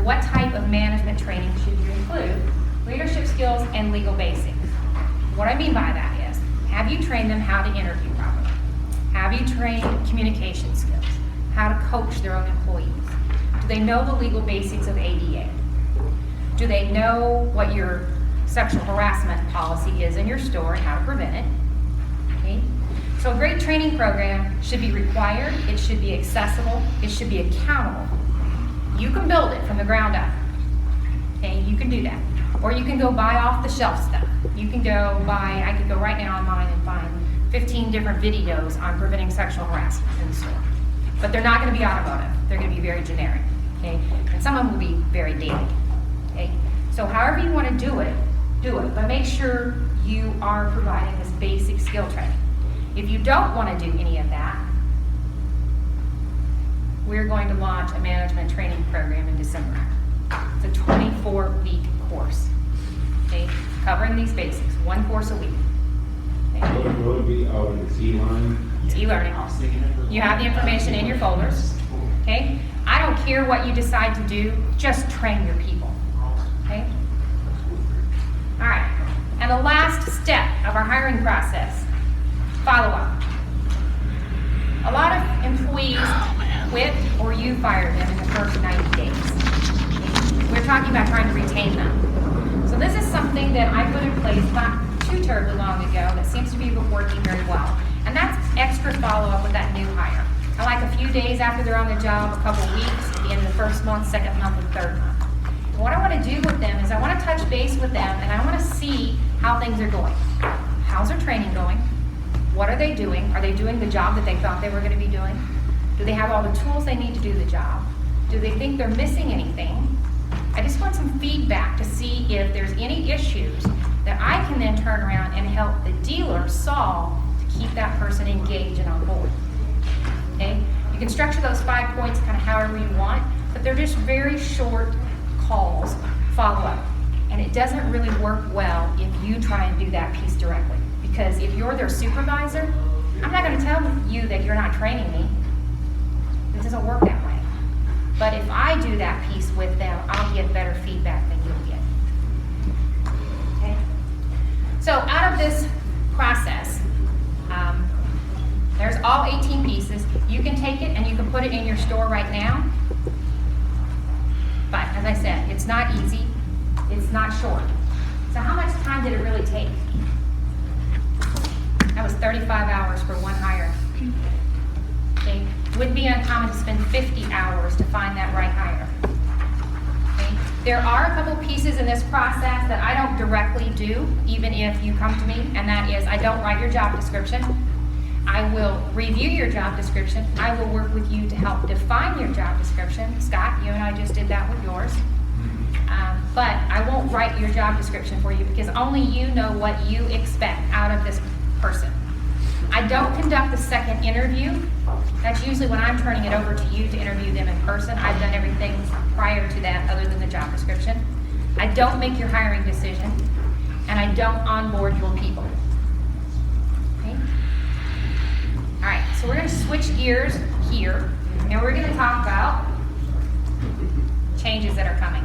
what type of management training should you include? Leadership skills and legal basics. What I mean by that is, have you trained them how to interview properly? Have you trained communication skills? How to coach their own employees? Do they know the legal basics of ADA? Do they know what your sexual harassment policy is in your store and how to prevent it? Okay? So a great training program should be required, it should be accessible, it should be accountable. You can build it from the ground up. Okay, you can do that. Or you can go buy off the shelf stuff. You can go buy, I could go right now online and find 15 different videos on preventing sexual harassment in the store. But they're not going to be automotive. They're going to be very generic. Okay? And some of them will be very daily. Okay? So however you want to do it, but make sure you are providing this basic skill training. If you don't want to do any of that, we're going to launch a management training program in December. It's a 24-week course, okay, covering these basics, one course a week. Okay. Will it be out in the e-learning? It's e-learning. You have the information in your folders. Okay. I don't care what you decide to do, just train your people. Okay. All right. And the last step of our hiring process, follow-up. A lot of employees quit or you fire them in the first 90 days. We're talking about trying to retain them. So this is something that I put in place not too terribly long ago that seems to be working very well. And that's extra follow-up with that new hire. I like a few days after they're on the job, a couple of weeks, at the end of the first month, second month, and third month. And what I want to do with them is I want to touch base with them and I want to see how things are going. How's their training going? What are they doing? Are they doing the job that they thought they were going to be doing? Do they have all the tools they need to do the job? Do they think they're missing anything? I just want some feedback to see if there's any issues that I can then turn around and help the dealer solve to keep that person engaged and on board. Okay? You can structure those 5 points kind of however you want, but they're just very short calls, follow-up. And it doesn't really work well if you try and do that piece directly. Because if you're their supervisor, I'm not going to tell you that you're not training me. It doesn't work that way. But if I do that piece with them, I'll get better feedback than you'll get. Okay? So out of this process, there's all 18 pieces. You can take it and you can put it in your store right now. But as I said, it's not easy. It's not short. So how much time did it really take? That was 35 hours for one hire. Okay? Wouldn't be uncommon to spend 50 hours to find that right hire. Okay? There are a couple pieces in this process that I don't directly do, even if you come to me, and that is I don't write your job description. I will review your job description. I will work with you to help define your job description. Scott, you and I just did that with yours. But I won't write your job description for you because only you know what you expect out of this person. I don't conduct the second interview. That's usually when I'm turning it over to you to interview them in person. I've done everything prior to that other than the job description. I don't make your hiring decision, and I don't onboard your people. Okay? All right, so we're going to switch gears here, and we're going to talk about changes that are coming.